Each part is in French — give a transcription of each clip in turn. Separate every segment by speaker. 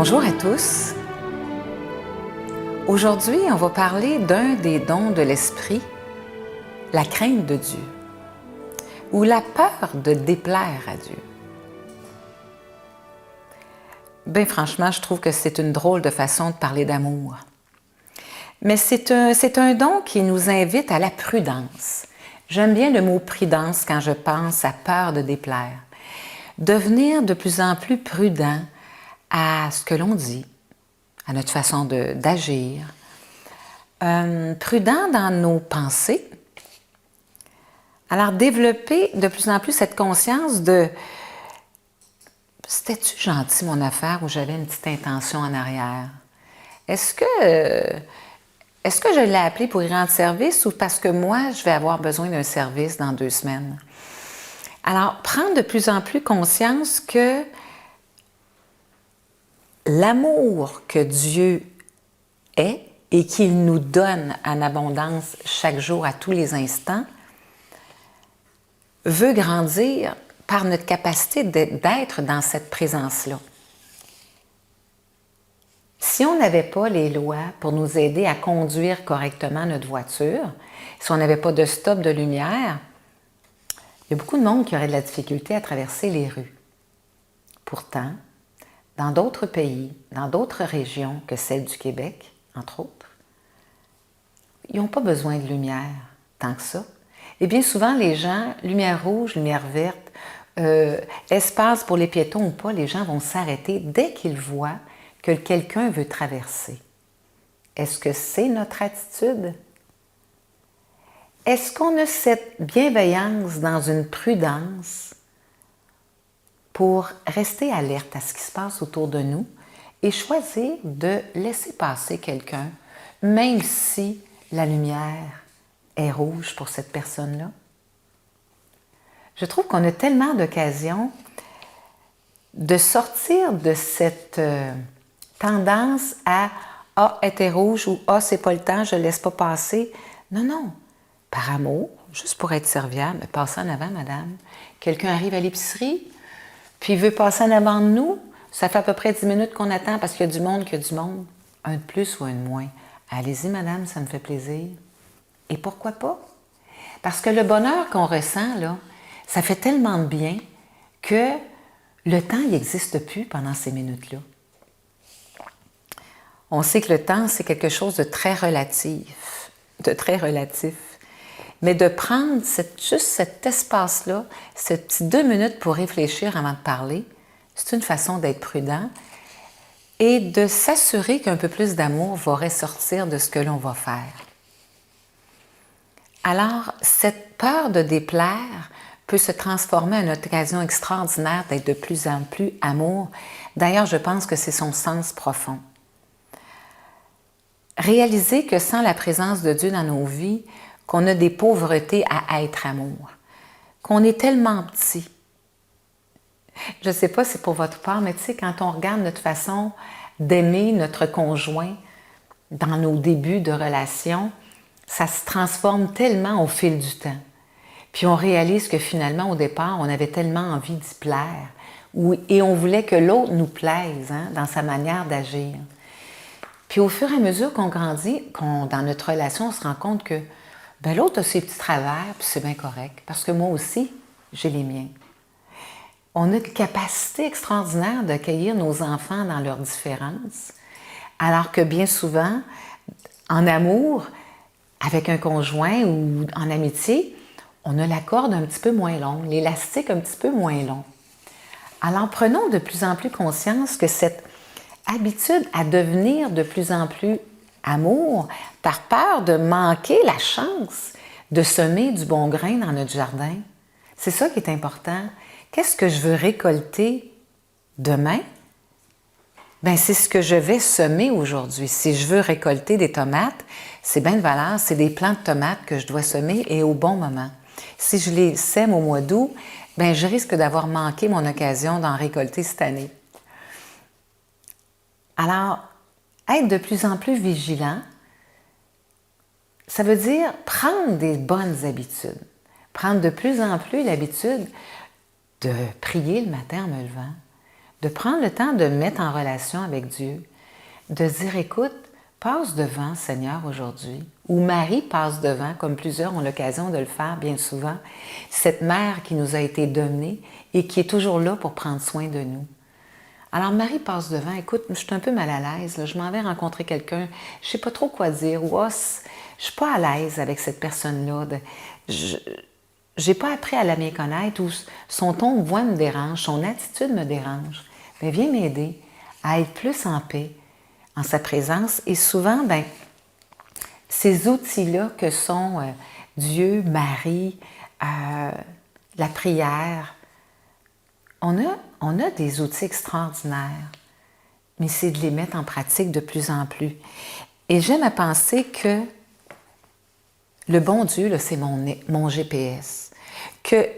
Speaker 1: Bonjour à tous. Aujourd'hui, on va parler d'un des dons de l'esprit, la crainte de Dieu, ou la peur de déplaire à Dieu. Bien franchement, je trouve que c'est une drôle de façon de parler d'amour. Mais c'est un don qui nous invite à la prudence. J'aime bien le mot prudence quand je pense à peur de déplaire. Devenir de plus en plus prudent à ce que l'on dit, à notre façon d'agir, prudent dans nos pensées. Alors, développer de plus en plus cette conscience de « c'était-tu gentil mon affaire ou j'avais une petite intention en arrière? Est-ce que je l'ai appelé pour y rendre service ou parce que moi, je vais avoir besoin d'un service dans 2 semaines? » Alors, prendre de plus en plus conscience que l'amour que Dieu est et qu'il nous donne en abondance chaque jour, à tous les instants, veut grandir par notre capacité d'être dans cette présence-là. Si on n'avait pas les lois pour nous aider à conduire correctement notre voiture, si on n'avait pas de stop de lumière, il y a beaucoup de monde qui aurait de la difficulté à traverser les rues. Pourtant, dans d'autres pays, dans d'autres régions que celle du Québec, entre autres, ils n'ont pas besoin de lumière tant que ça. Et bien souvent, les gens, lumière rouge, lumière verte, espace pour les piétons ou pas, les gens vont s'arrêter dès qu'ils voient que quelqu'un veut traverser. Est-ce que c'est notre attitude? Est-ce qu'on a cette bienveillance dans une prudence pour rester alerte à ce qui se passe autour de nous et choisir de laisser passer quelqu'un, même si la lumière est rouge pour cette personne-là? Je trouve qu'on a tellement d'occasions de sortir de cette tendance à « Ah, elle était rouge » ou « Ah, c'est pas le temps, je ne laisse pas passer ». Non, non. Par amour, juste pour être serviable, passez en avant, madame. Quelqu'un arrive à l'épicerie, puis il veut passer en avant de nous. Ça fait à peu près 10 minutes qu'on attend parce qu'il y a du monde, Un de plus ou un de moins. Allez-y, madame, ça me fait plaisir. Et pourquoi pas? Parce que le bonheur qu'on ressent, là, ça fait tellement de bien que le temps n'existe plus pendant ces minutes-là. On sait que le temps, c'est quelque chose de très relatif. Mais de prendre juste cet espace-là, ces petits 2 minutes pour réfléchir avant de parler, c'est une façon d'être prudent et de s'assurer qu'un peu plus d'amour va ressortir de ce que l'on va faire. Alors, cette peur de déplaire peut se transformer en une occasion extraordinaire d'être de plus en plus amour. D'ailleurs, je pense que c'est son sens profond. Réaliser que sans la présence de Dieu dans nos vies, qu'on a des pauvretés à être amour, qu'on est tellement petit. Je ne sais pas si c'est pour votre part, mais tu sais, quand on regarde notre façon d'aimer notre conjoint dans nos débuts de relation, ça se transforme tellement au fil du temps. Puis on réalise que finalement, au départ, on avait tellement envie d'y plaire et on voulait que l'autre nous plaise dans sa manière d'agir. Puis au fur et à mesure qu'on grandit, dans notre relation, on se rend compte que l'autre a ses petits travers, puis c'est bien correct, parce que moi aussi, j'ai les miens. On a une capacité extraordinaire d'accueillir nos enfants dans leurs différences, alors que bien souvent, en amour, avec un conjoint ou en amitié, on a la corde un petit peu moins longue, l'élastique un petit peu moins long. Alors prenons de plus en plus conscience que cette habitude à devenir de plus en plus amour, par peur de manquer la chance de semer du bon grain dans notre jardin. C'est ça qui est important. Qu'est-ce que je veux récolter demain? Bien, c'est ce que je vais semer aujourd'hui. Si je veux récolter des tomates, c'est bien de valeur, c'est des plants de tomates que je dois semer et au bon moment. Si je les sème au mois d'août, bien, je risque d'avoir manqué mon occasion d'en récolter cette année. Alors, être de plus en plus vigilant, ça veut dire prendre des bonnes habitudes. Prendre de plus en plus l'habitude de prier le matin en me levant, de prendre le temps de me mettre en relation avec Dieu, de dire, écoute, passe devant, Seigneur, aujourd'hui, ou Marie passe devant, comme plusieurs ont l'occasion de le faire bien souvent, cette mère qui nous a été donnée et qui est toujours là pour prendre soin de nous. Alors Marie passe devant, écoute, je suis un peu mal à l'aise, là, je m'en vais rencontrer quelqu'un, je ne sais pas trop quoi dire, ou je ne suis pas à l'aise avec cette personne-là, je n'ai pas appris à la bien connaître, ou son ton de voix me dérange, son attitude me dérange. Bien, viens m'aider à être plus en paix, en sa présence. Et souvent, bien, ces outils-là que sont Dieu, Marie, la prière, on a des outils extraordinaires, mais c'est de les mettre en pratique de plus en plus. Et j'aime à penser que le bon Dieu, là, c'est mon GPS. Que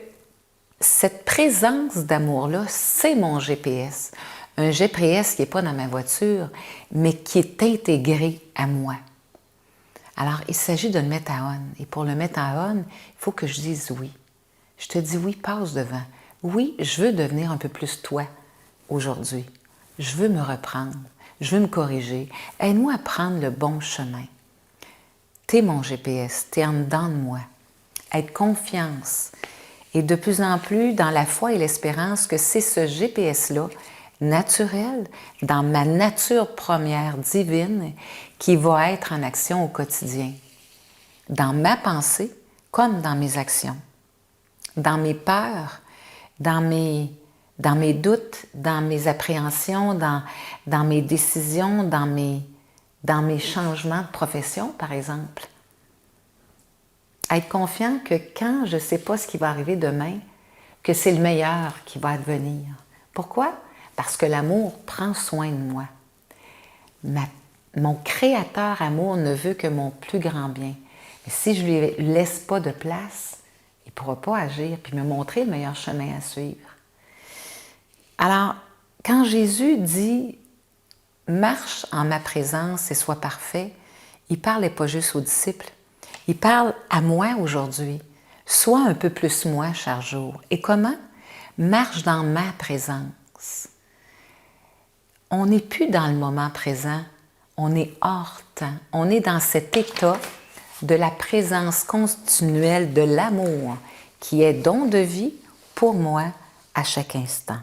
Speaker 1: cette présence d'amour-là, c'est mon GPS. Un GPS qui n'est pas dans ma voiture, mais qui est intégré à moi. Alors, il s'agit de le mettre à on. Et pour le mettre à on, il faut que je dise oui. Je te dis oui, passe devant. Oui, je veux devenir un peu plus toi aujourd'hui. Je veux me reprendre. Je veux me corriger. Aide-moi à prendre le bon chemin. T'es mon GPS, t'es en dedans de moi. Être confiance. Et de plus en plus dans la foi et l'espérance que c'est ce GPS-là, naturel, dans ma nature première divine, qui va être en action au quotidien. Dans ma pensée comme dans mes actions. Dans mes peurs, dans mes doutes, dans mes appréhensions, dans mes décisions, dans mes changements de profession, par exemple. Être confiant que quand je ne sais pas ce qui va arriver demain, que c'est le meilleur qui va advenir. Pourquoi? Parce que l'amour prend soin de moi. Mon créateur amour ne veut que mon plus grand bien. Mais si je ne lui laisse pas de place, il ne pourra pas agir puis me montrer le meilleur chemin à suivre. Alors, quand Jésus dit « marche en ma présence et sois parfait », il ne parlait pas juste aux disciples. Il parle à moi aujourd'hui. Sois un peu plus moi chaque jour. Et comment? Marche dans ma présence. On n'est plus dans le moment présent, on est hors temps. On est dans cet état de la présence continuelle de l'amour qui est don de vie pour moi à chaque instant.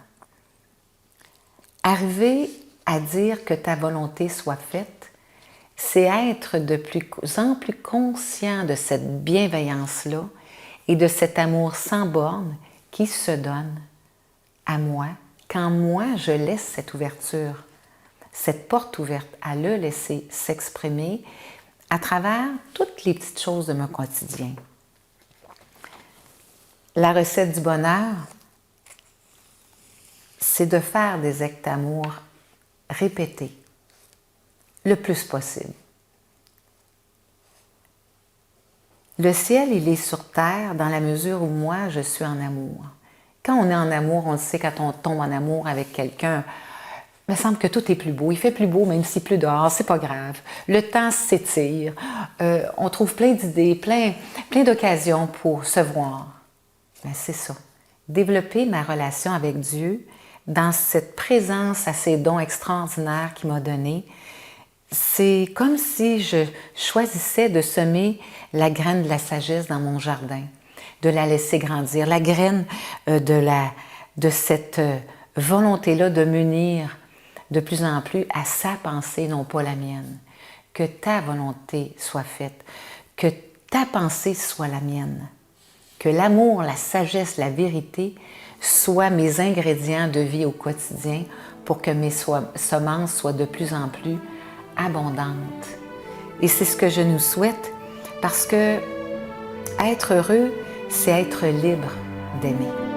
Speaker 1: Arriver à dire que ta volonté soit faite, c'est être de plus en plus conscient de cette bienveillance-là et de cet amour sans borne qui se donne à moi quand moi je laisse cette ouverture, cette porte ouverte à le laisser s'exprimer à travers toutes les petites choses de mon quotidien. La recette du bonheur, c'est de faire des actes d'amour répétés le plus possible. Le ciel, il est sur terre dans la mesure où moi, je suis en amour. Quand on est en amour, on le sait, quand on tombe en amour avec quelqu'un, il me semble que tout est plus beau. Il fait plus beau, même s'il pleut dehors, c'est pas grave. Le temps s'étire. On trouve plein d'idées, plein d'occasions pour se voir. Mais c'est ça. Développer ma relation avec Dieu dans cette présence à ces dons extraordinaires qu'il m'a donnés, c'est comme si je choisissais de semer la graine de la sagesse dans mon jardin, de la laisser grandir, la graine de cette volonté-là de m'unir de plus en plus à sa pensée, non pas la mienne. Que ta volonté soit faite, que ta pensée soit la mienne, que l'amour, la sagesse, la vérité soient mes ingrédients de vie au quotidien pour que mes semences soient de plus en plus abondantes. Et c'est ce que je nous souhaite parce que être heureux, c'est être libre d'aimer.